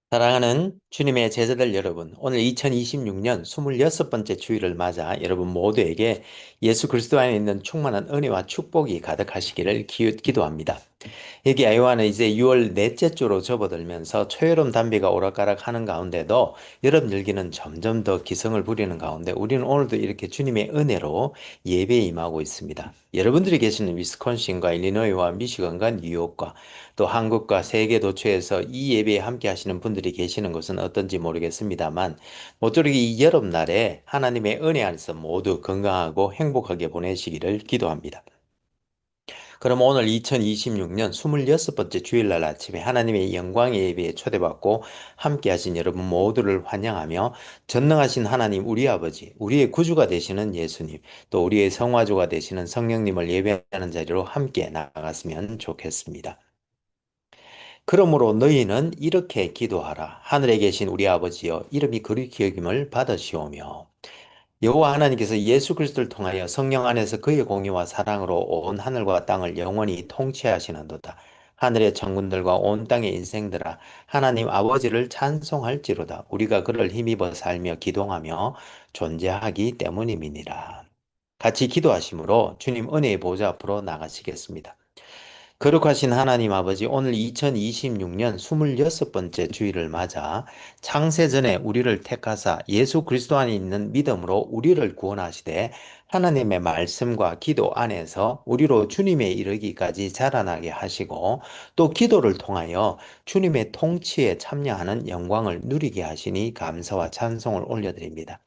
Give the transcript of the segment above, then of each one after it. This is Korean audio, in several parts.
사랑하는 주님의 제자들 여러분, 오늘 2026년 26번째 주일을 맞아 여러분 모두에게 예수 그리스도 안에 있는 충만한 은혜와 축복이 가득하시기를 기도합니다. 여기 아이와는 이제 6월 넷째 주로 접어들면서 초여름 단비가 오락가락하는 가운데도 여름 열기는 점점 더 기승을 부리는 가운데 우리는 오늘도 이렇게 주님의 은혜로 예배에 임하고 있습니다. 여러분들이 계시는 위스콘신과 일리노이와 미시건과 뉴욕과 또 한국과 세계 도처에서 이 예배에 함께 하시는 분들이 계시는 것은 어떤지 모르겠습니다만 모쪼록 이 여름날에 하나님의 은혜 안에서 모두 건강하고 행복하게 보내시기를 기도합니다. 그럼 오늘 2026년 26번째 주일날 아침에 하나님의 영광의 예배에 초대받고 함께 하신 여러분 모두를 환영하며 전능하신 하나님 우리 아버지, 우리의 구주가 되시는 예수님, 또 우리의 성화주가 되시는 성령님을 예배하는 자리로 함께 나갔으면 좋겠습니다. 그러므로 너희는 이렇게 기도하라. 하늘에 계신 우리 아버지여, 이름이 거룩히 여김을 받으시오며 여호와 하나님께서 예수 그리스도를 통하여 성령 안에서 그의 공의와 사랑으로 온 하늘과 땅을 영원히 통치하시는도다. 하늘의 천군들과 온 땅의 인생들아 하나님 아버지를 찬송할지로다. 우리가 그를 힘입어 살며 기동하며 존재하기 때문임이니라. 같이 기도하심으로 주님 은혜의 보좌 앞으로 나가시겠습니다. 거룩하신 하나님 아버지, 오늘 2026년 26번째 주일을 맞아 창세전에 우리를 택하사 예수 그리스도 안에 있는 믿음으로 우리를 구원하시되 하나님의 말씀과 기도 안에서 우리로 주님의 이르기까지 자라나게 하시고 또 기도를 통하여 주님의 통치에 참여하는 영광을 누리게 하시니 감사와 찬송을 올려드립니다.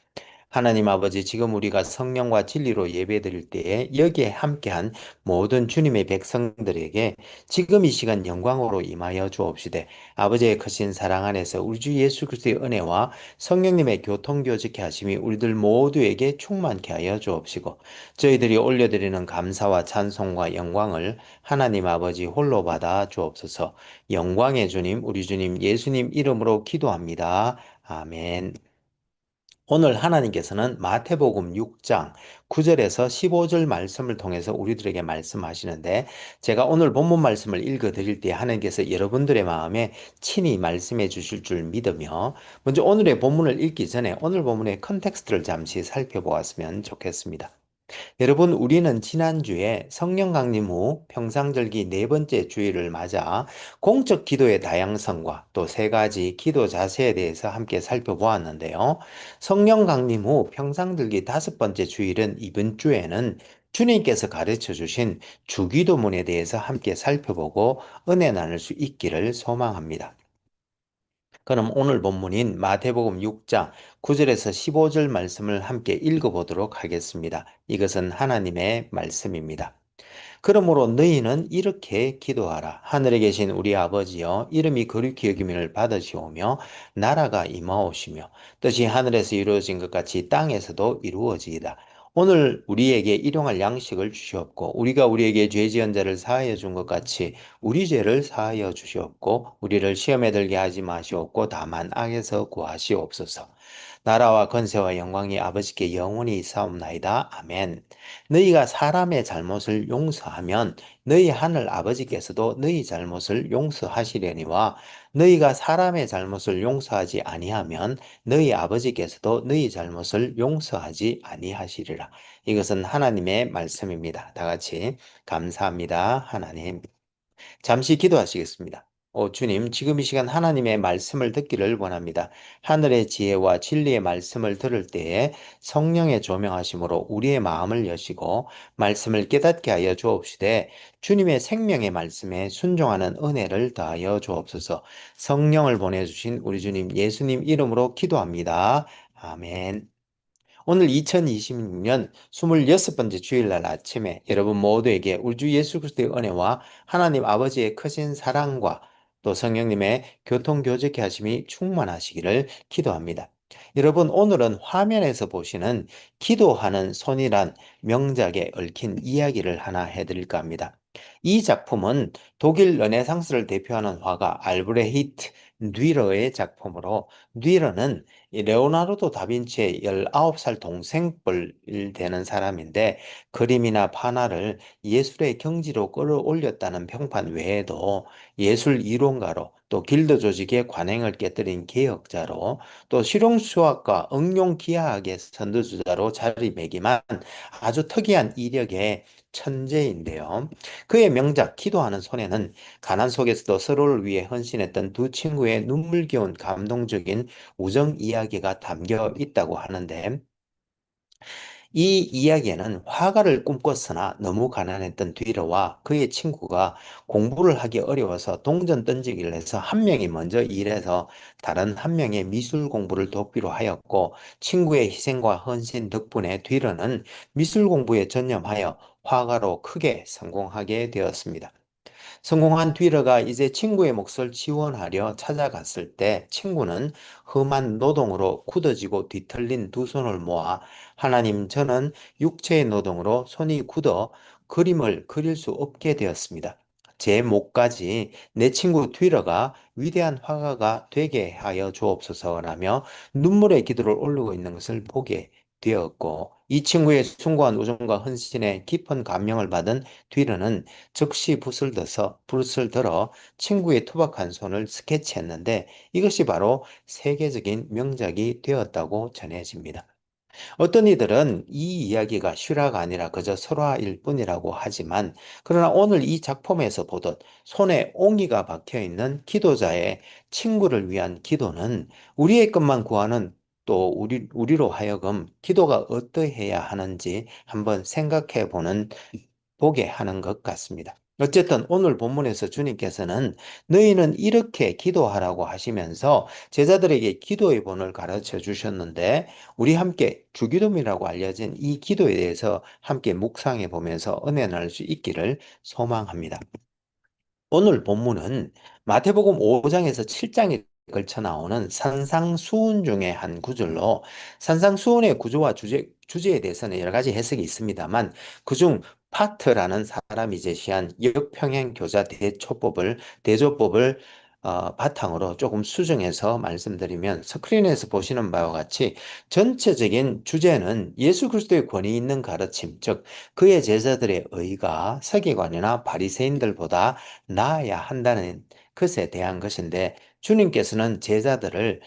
하나님 아버지, 지금 우리가 성령과 진리로 예배드릴 때에 여기에 함께한 모든 주님의 백성들에게 지금 이 시간 영광으로 임하여 주옵시되 아버지의 크신 사랑 안에서 우리 주 예수 그리스도의 은혜와 성령님의 교통교제케 하심이 우리들 모두에게 충만케 하여 주옵시고 저희들이 올려드리는 감사와 찬송과 영광을 하나님 아버지 홀로 받아 주옵소서. 영광의 주님, 우리 주님 예수님 이름으로 기도합니다. 아멘. 오늘 하나님께서는 마태복음 6장 9절에서 15절 말씀을 통해서 우리들에게 말씀하시는데 제가 오늘 본문 말씀을 읽어 드릴 때 하나님께서 여러분들의 마음에 친히 말씀해 주실 줄 믿으며 먼저 오늘의 본문을 읽기 전에 오늘 본문의 컨텍스트를 잠시 살펴보았으면 좋겠습니다. 여러분, 우리는 지난주에 성령 강림 후 평상절기 네 번째 주일을 맞아 공적 기도의 다양성과 또 세 가지 기도 자세에 대해서 함께 살펴보았는데요. 성령 강림 후 평상절기 다섯 번째 주일은 이번 주에는 주님께서 가르쳐 주신 주기도문에 대해서 함께 살펴보고 은혜 나눌 수 있기를 소망합니다. 그럼 오늘 본문인 마태복음 6장 9절에서 15절 말씀을 함께 읽어보도록 하겠습니다. 이것은 하나님의 말씀입니다. 그러므로 너희는 이렇게 기도하라. 하늘에 계신 우리 아버지여, 이름이 거룩히 여김을 받으시오며 나라가 임하오시며 뜻이 하늘에서 이루어진 것 같이 땅에서도 이루어지이다. 오늘 우리에게 일용할 양식을 주시옵고 우리가 우리에게 죄 지은 자를 사하여 준 것 같이 우리 죄를 사하여 주시옵고 우리를 시험에 들게 하지 마시옵고 다만 악에서 구하시옵소서. 나라와 권세와 영광이 아버지께 영원히 있사옵나이다. 아멘. 너희가 사람의 잘못을 용서하면 너희 하늘 아버지께서도 너희 잘못을 용서하시려니와 너희가 사람의 잘못을 용서하지 아니하면 너희 아버지께서도 너희 잘못을 용서하지 아니하시리라. 이것은 하나님의 말씀입니다. 다 같이 감사합니다. 하나님. 잠시 기도하시겠습니다. 주님, 지금 이 시간 하나님의 말씀을 듣기를 원합니다. 하늘의 지혜와 진리의 말씀을 들을 때에 성령의 조명하심으로 우리의 마음을 여시고 말씀을 깨닫게 하여 주옵시되 주님의 생명의 말씀에 순종하는 은혜를 더하여 주옵소서. 성령을 보내주신 우리 주님 예수님 이름으로 기도합니다. 아멘. 오늘 2026년 26번째 주일날 아침에 여러분 모두에게 우리 주 예수 그리스도의 은혜와 하나님 아버지의 크신 사랑과 또 성령님의 교통교제케 하심이 충만하시기를 기도합니다. 여러분, 오늘은 화면에서 보시는 기도하는 손이란 명작에 얽힌 이야기를 하나 해드릴까 합니다. 이 작품은 독일 르네상스를 대표하는 화가 알브레히트 뉘러의 작품으로, 뉘러는 이 레오나르도 다빈치의 19살 동생뻘 되는 사람인데, 그림이나 판화를 예술의 경지로 끌어올렸다는 평판 외에도 예술 이론가로, 또 길드 조직의 관행을 깨뜨린 개혁자로, 또 실용수학과 응용기하학의 선두주자로 자리매김한 아주 특이한 이력의 천재인데요. 그의 명작 기도하는 손에는 가난 속에서도 서로를 위해 헌신했던 두 친구의 눈물겨운 감동적인 우정 이야기가 담겨 있다고 하는데, 이 이야기에는 화가를 꿈꿨으나 너무 가난했던 뒤러와 그의 친구가 공부를 하기 어려워서 동전 던지기를 해서 한 명이 먼저 일해서 다른 한 명의 미술 공부를 돕기로 하였고, 친구의 희생과 헌신 덕분에 뒤러는 미술 공부에 전념하여 화가로 크게 성공하게 되었습니다. 성공한 뒤러가 이제 친구의 몫을 지원하려 찾아갔을 때, 친구는 험한 노동으로 굳어지고 뒤틀린 두 손을 모아 하나님, 저는 육체의 노동으로 손이 굳어 그림을 그릴 수 없게 되었습니다. 제 목까지 내 친구 뒤러가 위대한 화가가 되게 하여 주옵소서라며 눈물의 기도를 올리고 있는 것을 보게 되었고, 이 친구의 숭고한 우정과 헌신에 깊은 감명을 받은 뒤러는 즉시 붓을 들어 친구의 투박한 손을 스케치했는데, 이것이 바로 세계적인 명작이 되었다고 전해집니다. 어떤 이들은 이 이야기가 실화가 아니라 그저 설화일 뿐이라고 하지만, 그러나 오늘 이 작품에서 보듯 손에 옹이가 박혀 있는 기도자의 친구를 위한 기도는 우리의 것만 구하는, 또 우리로 하여금 기도가 어떠해야 하는지 한번 생각해 보게 하는 것 같습니다. 어쨌든 오늘 본문에서 주님께서는 너희는 이렇게 기도하라고 하시면서 제자들에게 기도의 본을 가르쳐 주셨는데, 우리 함께 주기도문이라고 알려진 이 기도에 대해서 함께 묵상해 보면서 은혜 나눌 수 있기를 소망합니다. 오늘 본문은 마태복음 5장에서 7장에 걸쳐 나오는 산상수훈 중에 한 구절로, 산상수훈의 구조와 주제에 대해서는 여러 가지 해석이 있습니다만, 그중 파트라는 사람이 제시한 역평행 교자 대조법을 바탕으로 조금 수정해서 말씀드리면, 스크린에서 보시는 바와 같이 전체적인 주제는 예수 그리스도의 권위 있는 가르침, 즉 그의 제자들의 의가 서기관이나 바리새인들보다 나아야 한다는 것에 대한 것인데, 주님께서는 제자들을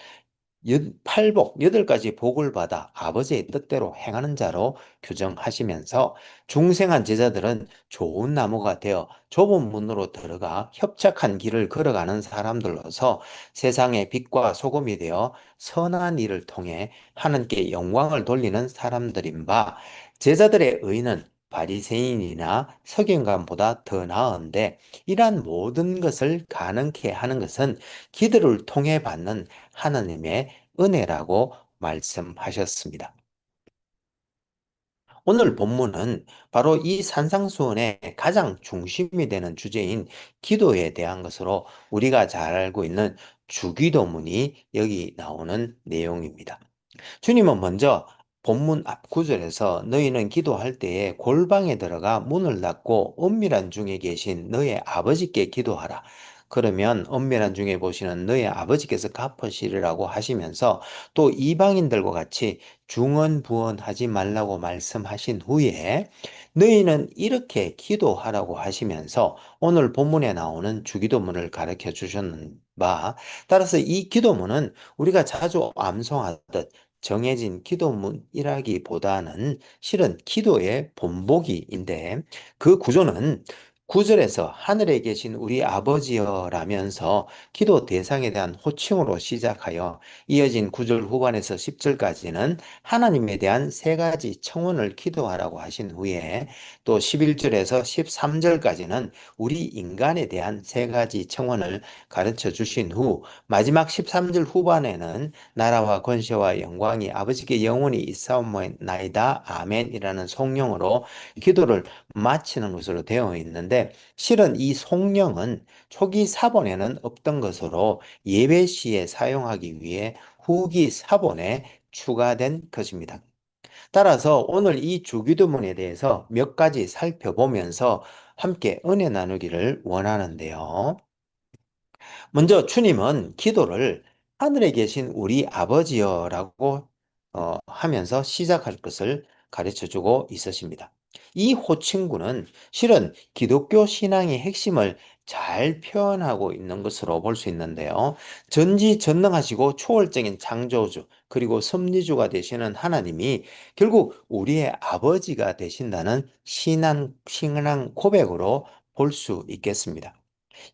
팔복, 8가지 복을 받아 아버지의 뜻대로 행하는 자로 규정하시면서, 중생한 제자들은 좋은 나무가 되어 좁은 문으로 들어가 협착한 길을 걸어가는 사람들로서 세상의 빛과 소금이 되어 선한 일을 통해 하나님께 영광을 돌리는 사람들인 바, 제자들의 의는 바리새인이나 서기관보다 더 나은데, 이러한 모든 것을 가능케 하는 것은 기도를 통해 받는 하나님의 은혜라고 말씀하셨습니다. 오늘 본문은 바로 이 산상수훈의 가장 중심이 되는 주제인 기도에 대한 것으로, 우리가 잘 알고 있는 주기도문이 여기 나오는 내용입니다. 주님은 먼저 본문 앞 구절에서 너희는 기도할 때에 골방에 들어가 문을 닫고 은밀한 중에 계신 너의 아버지께 기도하라. 그러면 은밀한 중에 보시는 너의 아버지께서 갚으시리라고 하시면서, 또 이방인들과 같이 중언부언하지 말라고 말씀하신 후에 너희는 이렇게 기도하라고 하시면서 오늘 본문에 나오는 주기도문을 가르쳐 주셨는 바, 따라서 이 기도문은 우리가 자주 암송하듯 정해진 기도문이라기보다는 실은 기도의 본보기인데, 그 구조는 9절에서 하늘에 계신 우리 아버지여라면서 기도 대상에 대한 호칭으로 시작하여, 이어진 9절 후반에서 10절까지는 하나님에 대한 3가지 청원을 기도하라고 하신 후에, 또 11절에서 13절까지는 우리 인간에 대한 3가지 청원을 가르쳐 주신 후, 마지막 13절 후반에는 나라와 권세와 영광이 아버지께 영원히 있사옵나이다 아멘이라는 송영으로 기도를 마치는 것으로 되어 있는데, 실은 이 송영은 초기 사본에는 없던 것으로 예배 시에 사용하기 위해 후기 사본에 추가된 것입니다. 따라서 오늘 이 주기도문에 대해서 몇 가지 살펴보면서 함께 은혜 나누기를 원하는데요. 먼저 주님은 기도를 하늘에 계신 우리 아버지여라고 하면서 시작할 것을 가르쳐 주고 있으십니다. 이 호칭구는 실은 기독교 신앙의 핵심을 잘 표현하고 있는 것으로 볼 수 있는데요. 전지전능하시고 초월적인 창조주, 그리고 섭리주가 되시는 하나님이 결국 우리의 아버지가 되신다는 신앙 고백으로 볼 수 있겠습니다.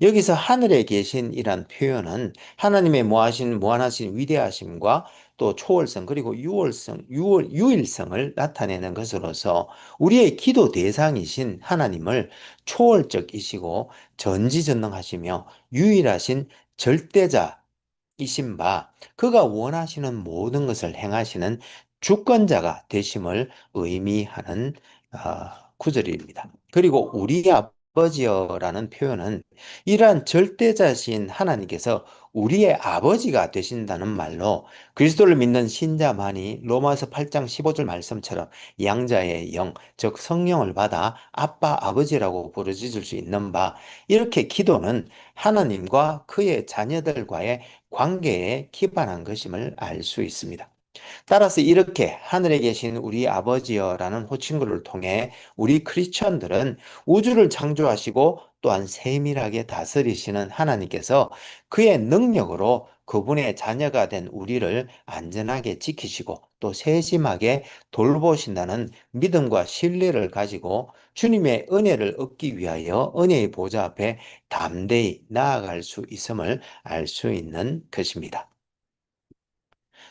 여기서 하늘에 계신이란 표현은 하나님의 무한하신 위대하심과 또 초월성 그리고 유일성을 나타내는 것으로서 우리의 기도 대상이신 하나님을 초월적이시고 전지전능하시며 유일하신 절대자이신 바 그가 원하시는 모든 것을 행하시는 주권자가 되심을 의미하는 구절입니다. 그리고 우리 아버지여라는 표현은 이러한 절대자신 하나님께서 우리의 아버지가 되신다는 말로 그리스도를 믿는 신자만이 로마서 8장 15절 말씀처럼 양자의 영, 즉 성령을 받아 아빠, 아버지라고 부르짖을 수 있는 바 이렇게 기도는 하나님과 그의 자녀들과의 관계에 기반한 것임을 알 수 있습니다. 따라서 이렇게 하늘에 계신 우리 아버지여라는 호칭글을 통해 우리 크리스천들은 우주를 창조하시고 또한 세밀하게 다스리시는 하나님께서 그의 능력으로 그분의 자녀가 된 우리를 안전하게 지키시고 또 세심하게 돌보신다는 믿음과 신뢰를 가지고 주님의 은혜를 얻기 위하여 은혜의 보좌 앞에 담대히 나아갈 수 있음을 알 수 있는 것입니다.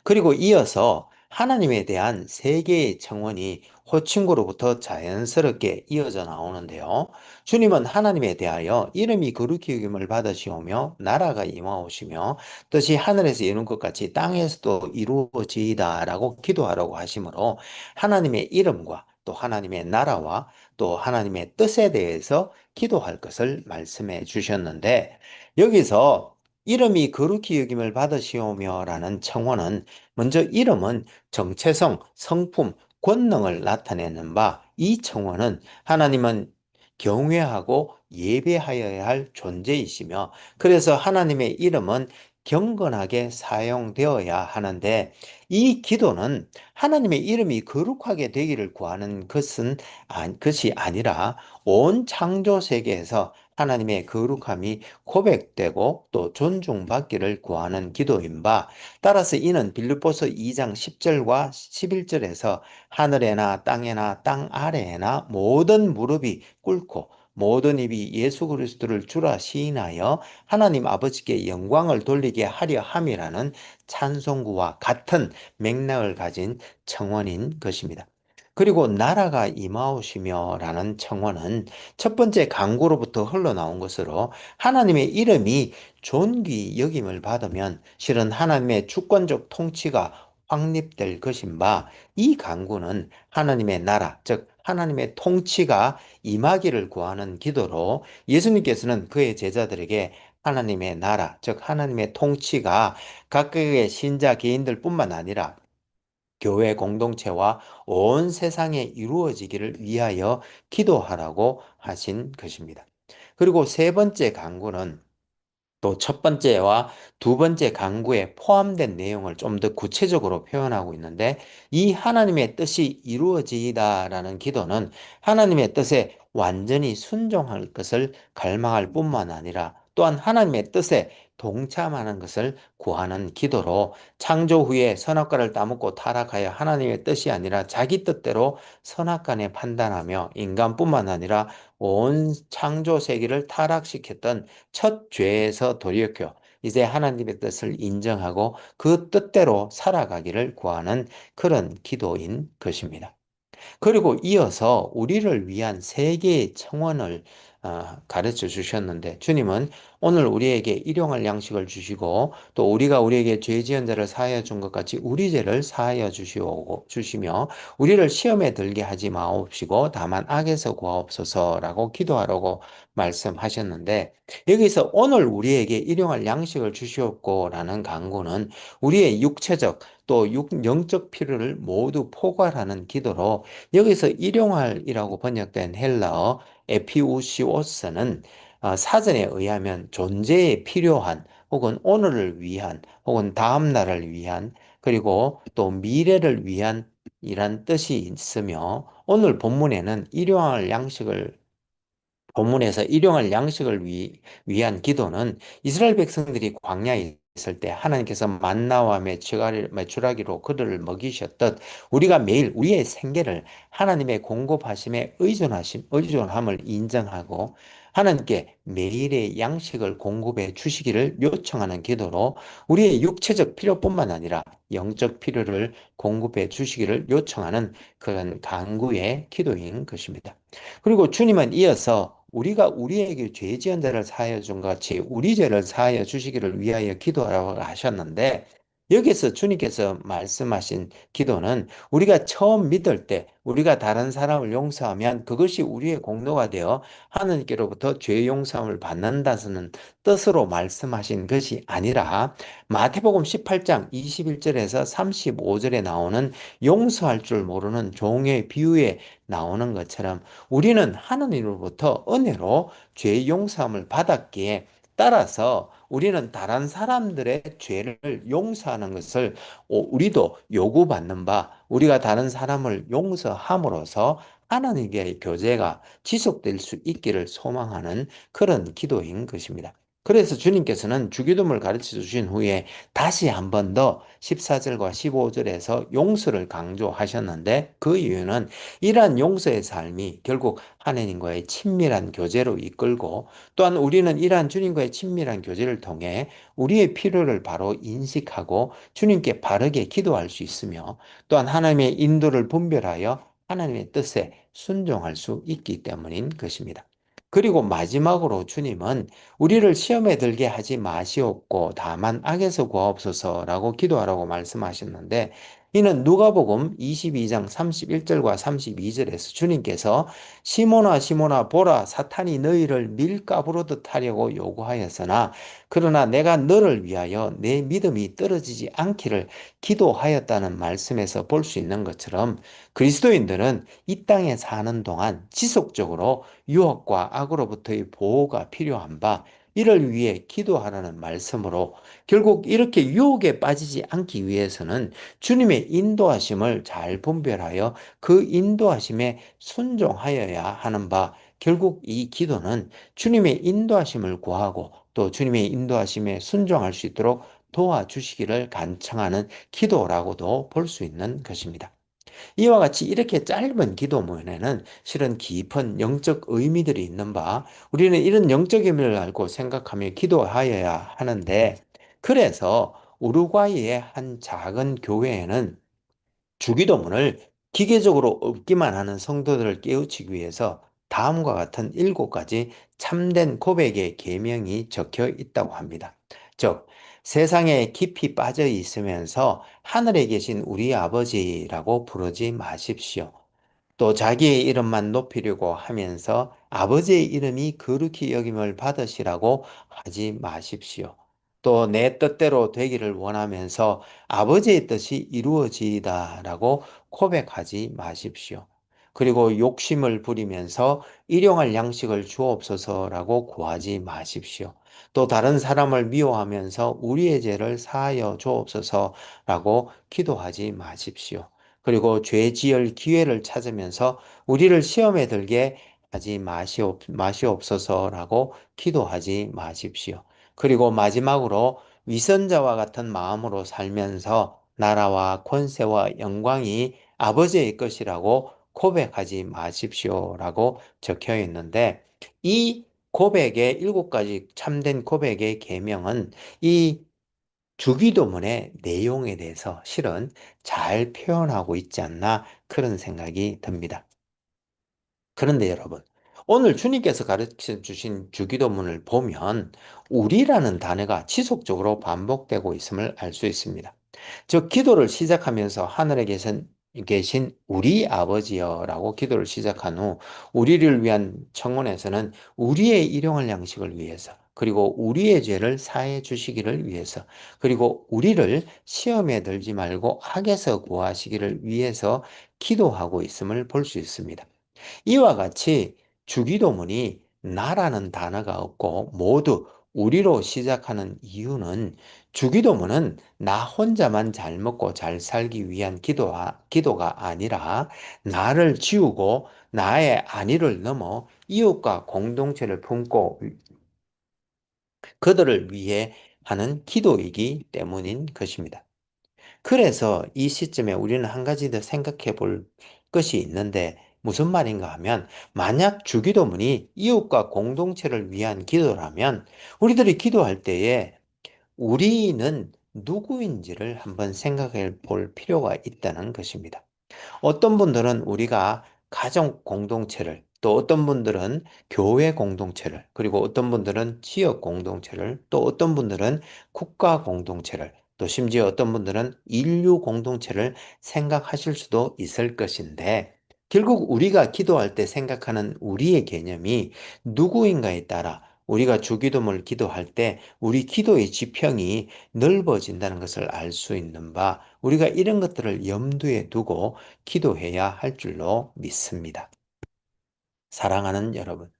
그리고 이어서 하나님에 대한 세 개의 청원이 호칭구로부터 자연스럽게 이어져 나오는데요. 주님은 하나님에 대하여 이름이 거룩히 여김을 받으시오며 나라가 임하오시며 뜻이 하늘에서 이룬 것 같이 땅에서도 이루어지이다라고 기도하라고 하시므로 하나님의 이름과 또 하나님의 나라와 또 하나님의 뜻에 대해서 기도할 것을 말씀해 주셨는데 여기서 이름이 거룩히 여김을 받으시오며라는 청원은 먼저 이름은 정체성, 성품, 권능을 나타내는 바 이 청원은 하나님은 경외하고 예배하여야 할 존재이시며 그래서 하나님의 이름은 경건하게 사용되어야 하는데 이 기도는 하나님의 이름이 거룩하게 되기를 구하는 것이 아니라 온 창조 세계에서 하나님의 거룩함이 고백되고 또 존중받기를 구하는 기도인 바 따라서 이는 빌립보서 2장 10절과 11절에서 하늘에나 땅에나 땅 아래에나 모든 무릎이 꿇고 모든 입이 예수 그리스도를 주라 시인하여 하나님 아버지께 영광을 돌리게 하려 함이라는 찬송구와 같은 맥락을 가진 청원인 것입니다. 그리고 나라가 임하오시며라는 청원은 첫 번째 강구로부터 흘러나온 것으로 하나님의 이름이 존귀 여김을 받으면 실은 하나님의 주권적 통치가 확립될 것인 바 이 강구는 하나님의 나라, 즉 하나님의 통치가 임하기를 구하는 기도로 예수님께서는 그의 제자들에게 하나님의 나라, 즉 하나님의 통치가 각각의 신자 개인들뿐만 아니라 교회 공동체와 온 세상에 이루어지기를 위하여 기도하라고 하신 것입니다. 그리고 세 번째 강구는 또 첫 번째와 두 번째 강구에 포함된 내용을 좀 더 구체적으로 표현하고 있는데 이 하나님의 뜻이 이루어지이다라는 기도는 하나님의 뜻에 완전히 순종할 것을 갈망할 뿐만 아니라 또한 하나님의 뜻에 동참하는 것을 구하는 기도로 창조 후에 선악과를 따먹고 타락하여 하나님의 뜻이 아니라 자기 뜻대로 선악간에 판단하며 인간뿐만 아니라 온 창조 세계를 타락시켰던 첫 죄에서 돌이켜 이제 하나님의 뜻을 인정하고 그 뜻대로 살아가기를 구하는 그런 기도인 것입니다. 그리고 이어서 우리를 위한 세 개의 청원을 가르쳐 주셨는데 주님은 오늘 우리에게 일용할 양식을 주시고 또 우리가 우리에게 죄 지은 자를 사하여 준 것 같이 우리 죄를 사하여 주시며 우리를 시험에 들게 하지 마옵시고 다만 악에서 구하옵소서라고 기도하라고 말씀하셨는데, 여기서 오늘 우리에게 일용할 양식을 주시옵고라는 간구는 우리의 육체적 또 영적 필요를 모두 포괄하는 기도로, 여기서 일용할이라고 번역된 헬라어 에피우시오스는 사전에 의하면 존재에 필요한 혹은 오늘을 위한 혹은 다음 날을 위한 그리고 또 미래를 위한 이란 뜻이 있으며, 오늘 본문에는 일용할 양식을 본문에서 일용할 양식을 위한 기도는 이스라엘 백성들이 광야에 있을 때 하나님께서 만나와 메추라기로 그들을 먹이셨듯 우리가 매일 우리의 생계를 하나님의 공급하심에 의존함을 인정하고 하나님께 매일의 양식을 공급해 주시기를 요청하는 기도로, 우리의 육체적 필요뿐만 아니라 영적 필요를 공급해 주시기를 요청하는 그런 간구의 기도인 것입니다. 그리고 주님은 이어서 우리가 우리에게 죄 지은 자를 사하여 준 것 같이 우리 죄를 사하여 주시기를 위하여 기도하라고 하셨는데, 여기서 주님께서 말씀하신 기도는 우리가 처음 믿을 때 우리가 다른 사람을 용서하면 그것이 우리의 공로가 되어 하나님께로부터 죄 용서함을 받는다는 뜻으로 말씀하신 것이 아니라, 마태복음 18장 21절에서 35절에 나오는 용서할 줄 모르는 종의 비유에 나오는 것처럼 우리는 하나님으로부터 은혜로 죄 용서함을 받았기에, 따라서 우리는 다른 사람들의 죄를 용서하는 것을 우리도 요구받는 바, 우리가 다른 사람을 용서함으로써 하나님과의 교제가 지속될 수 있기를 소망하는 그런 기도인 것입니다. 그래서 주님께서는 주기도문을 가르쳐 주신 후에 다시 한 번 더 14절과 15절에서 용서를 강조하셨는데, 그 이유는 이러한 용서의 삶이 결국 하나님과의 친밀한 교제로 이끌고, 또한 우리는 이러한 주님과의 친밀한 교제를 통해 우리의 필요를 바로 인식하고 주님께 바르게 기도할 수 있으며, 또한 하나님의 인도를 분별하여 하나님의 뜻에 순종할 수 있기 때문인 것입니다. 그리고 마지막으로 주님은 우리를 시험에 들게 하지 마시옵고 다만 악에서 구하옵소서라고 기도하라고 말씀하셨는데, 이는 누가복음 22장 31절과 32절에서 주님께서 시몬아 시몬아 보라 사탄이 너희를 밀가부르듯 하려고 요구하였으나 그러나 내가 너를 위하여 내 믿음이 떨어지지 않기를 기도하였다는 말씀에서 볼 수 있는 것처럼, 그리스도인들은 이 땅에 사는 동안 지속적으로 유혹과 악으로부터의 보호가 필요한 바, 이를 위해 기도하라는 말씀으로, 결국 이렇게 유혹에 빠지지 않기 위해서는 주님의 인도하심을 잘 분별하여 그 인도하심에 순종하여야 하는 바, 결국 이 기도는 주님의 인도하심을 구하고 또 주님의 인도하심에 순종할 수 있도록 도와주시기를 간청하는 기도라고도 볼 수 있는 것입니다. 이와 같이 이렇게 짧은 기도문에는 실은 깊은 영적 의미들이 있는 바, 우리는 이런 영적 의미를 알고 생각하며 기도하여야 하는데, 그래서 우루과이의 한 작은 교회에는 주기도문을 기계적으로 읊기만 하는 성도들을 깨우치기 위해서 다음과 같은 7가지 참된 고백의 계명이 적혀 있다고 합니다. 즉, 세상에 깊이 빠져 있으면서 하늘에 계신 우리 아버지라고 부르지 마십시오. 또 자기의 이름만 높이려고 하면서 아버지의 이름이 거룩히 여김을 받으시라고 하지 마십시오. 또 내 뜻대로 되기를 원하면서 아버지의 뜻이 이루어지이다라고 고백하지 마십시오. 그리고 욕심을 부리면서 일용할 양식을 주옵소서라고 구하지 마십시오. 또 다른 사람을 미워하면서 우리의 죄를 사하여 주옵소서라고 기도하지 마십시오. 그리고 죄 지을 기회를 찾으면서 우리를 시험에 들게 하지 마시옵소서라고 기도하지 마십시오. 그리고 마지막으로 위선자와 같은 마음으로 살면서 나라와 권세와 영광이 아버지의 것이라고 고백하지 마십시오라고 적혀 있는데, 이 고백의 7가지 참된 고백의 계명은 이 주기도문의 내용에 대해서 실은 잘 표현하고 있지 않나 그런 생각이 듭니다. 그런데 여러분, 오늘 주님께서 가르쳐 주신 주기도문을 보면 우리라는 단어가 지속적으로 반복되고 있음을 알 수 있습니다. 즉, 기도를 시작하면서 하늘에 계신 우리 아버지여라고 기도를 시작한 후 우리를 위한 청원에서는 우리의 일용할 양식을 위해서, 그리고 우리의 죄를 사해 주시기를 위해서, 그리고 우리를 시험에 들지 말고 악에서 구하시기를 위해서 기도하고 있음을 볼 수 있습니다. 이와 같이 주기도문이 나라는 단어가 없고 모두 우리로 시작하는 이유는, 주기도문은 나 혼자만 잘 먹고 잘 살기 위한 기도가 아니라 나를 지우고 나의 안위를 넘어 이웃과 공동체를 품고 그들을 위해 하는 기도이기 때문인 것입니다. 그래서 이 시점에 우리는 한 가지 더 생각해 볼 것이 있는데, 무슨 말인가 하면, 만약 주기도문이 이웃과 공동체를 위한 기도라면 우리들이 기도할 때에 우리는 누구인지를 한번 생각해 볼 필요가 있다는 것입니다. 어떤 분들은 우리가 가정 공동체를, 또 어떤 분들은 교회 공동체를, 그리고 어떤 분들은 지역 공동체를, 또 어떤 분들은 국가 공동체를, 또 심지어 어떤 분들은 인류 공동체를 생각하실 수도 있을 것인데, 결국 우리가 기도할 때 생각하는 우리의 개념이 누구인가에 따라 우리가 주기도문을 기도할 때 우리 기도의 지평이 넓어진다는 것을 알 수 있는 바, 우리가 이런 것들을 염두에 두고 기도해야 할 줄로 믿습니다. 사랑하는 여러분,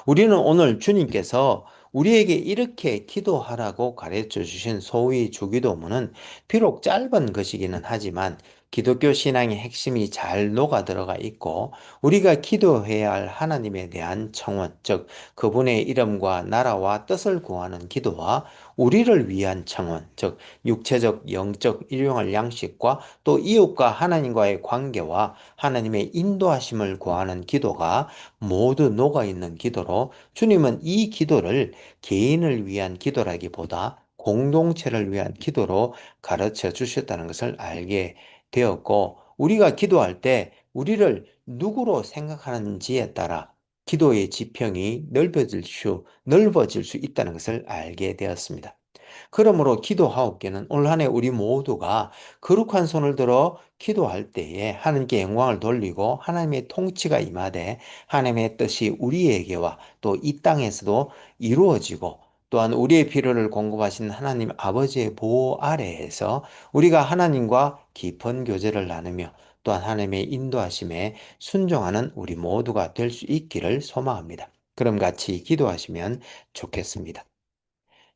우리는 오늘 주님께서 우리에게 이렇게 기도하라고 가르쳐 주신 소위 주기도문은 비록 짧은 것이기는 하지만 기독교 신앙의 핵심이 잘 녹아 들어가 있고, 우리가 기도해야 할 하나님에 대한 청원, 즉 그분의 이름과 나라와 뜻을 구하는 기도와 우리를 위한 청원, 즉 육체적, 영적, 일용할 양식과 또 이웃과 하나님과의 관계와 하나님의 인도하심을 구하는 기도가 모두 녹아 있는 기도로, 주님은 이 기도를 개인을 위한 기도라기보다 공동체를 위한 기도로 가르쳐 주셨다는 것을 알게 되었고, 우리가 기도할 때 우리를 누구로 생각하는지에 따라 기도의 지평이 넓어질 수 있다는 것을 알게 되었습니다. 그러므로 기도하옵기는 올 한 해 우리 모두가 거룩한 손을 들어 기도할 때에 하나님께 영광을 돌리고 하나님의 통치가 임하되 하나님의 뜻이 우리에게와 또 이 땅에서도 이루어지고, 또한 우리의 필요를 공급하신 하나님 아버지의 보호 아래에서 우리가 하나님과 깊은 교제를 나누며 또한 하나님의 인도하심에 순종하는 우리 모두가 될 수 있기를 소망합니다. 그럼 같이 기도하시면 좋겠습니다.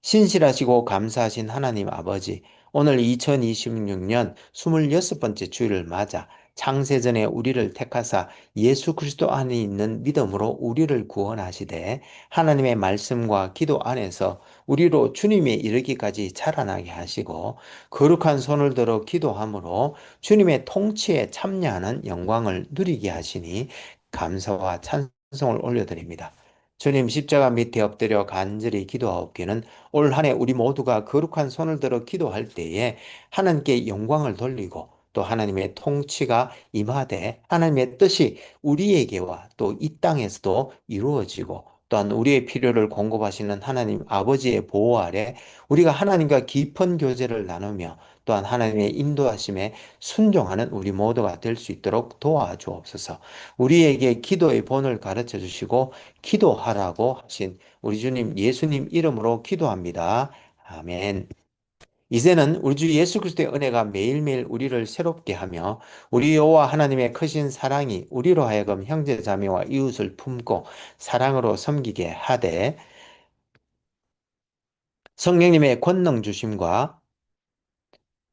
신실하시고 감사하신 하나님 아버지, 오늘 2026년 26번째 주일을 맞아 창세전에 우리를 택하사 예수 그리스도 안에 있는 믿음으로 우리를 구원하시되 하나님의 말씀과 기도 안에서 우리로 주님에 이르기까지 자라나게 하시고 거룩한 손을 들어 기도함으로 주님의 통치에 참여하는 영광을 누리게 하시니 감사와 찬송을 올려드립니다. 주님, 십자가 밑에 엎드려 간절히 기도하옵기는 올 한 해 우리 모두가 거룩한 손을 들어 기도할 때에 하나님께 영광을 돌리고 또 하나님의 통치가 임하되 하나님의 뜻이 우리에게와 또 이 땅에서도 이루어지고, 또한 우리의 필요를 공급하시는 하나님 아버지의 보호 아래 우리가 하나님과 깊은 교제를 나누며 또한 하나님의 인도하심에 순종하는 우리 모두가 될 수 있도록 도와주옵소서. 우리에게 기도의 본을 가르쳐 주시고 기도하라고 하신 우리 주님 예수님 이름으로 기도합니다. 아멘. 이제는 우리 주 예수 그리스도의 은혜가 매일매일 우리를 새롭게 하며 우리 여호와 하나님의 크신 사랑이 우리로 하여금 형제 자매와 이웃을 품고 사랑으로 섬기게 하되, 성령님의 권능 주심과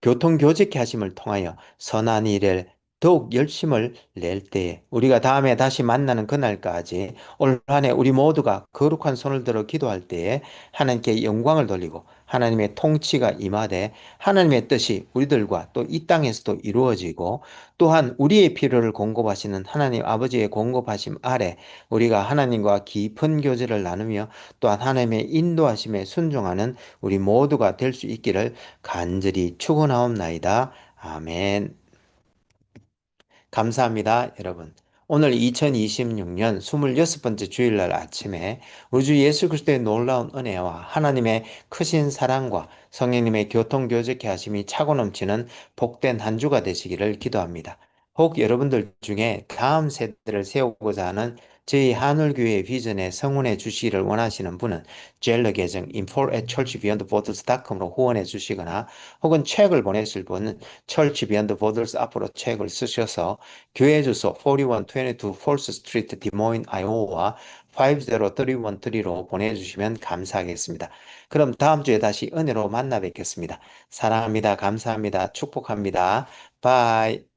교통교제케 하심을 통하여 선한 일에 더욱 열심을 낼 때에 우리가 다음에 다시 만나는 그날까지 올 한 해 우리 모두가 거룩한 손을 들어 기도할 때에 하나님께 영광을 돌리고 하나님의 통치가 임하되 하나님의 뜻이 우리들과 또 이 땅에서도 이루어지고, 또한 우리의 필요를 공급하시는 하나님 아버지의 공급하심 아래 우리가 하나님과 깊은 교제를 나누며 또한 하나님의 인도하심에 순종하는 우리 모두가 될 수 있기를 간절히 축원하옵나이다. 아멘. 감사합니다, 여러분. 오늘 2026년 26번째 주일날 아침에 우리 주 예수 그리스도의 놀라운 은혜와 하나님의 크신 사랑과 성령님의 교통교제케 하심이 차고 넘치는 복된 한 주가 되시기를 기도합니다. 혹 여러분들 중에 다음 세대를 세우고자 하는 저희 한울교회 비전에 성원해 주시기를 원하시는 분은 젤러 계정 info@churchbeyondborders.com으로 후원해 주시거나 혹은 책을 보내실 분은 Church Beyond Borders 앞으로 책을 쓰셔서 교회 주소 4122 폴스 스트리트 디모인 아이오와 50313로 보내주시면 감사하겠습니다. 그럼 다음 주에 다시 은혜로 만나 뵙겠습니다. 사랑합니다. 감사합니다. 축복합니다. 바이.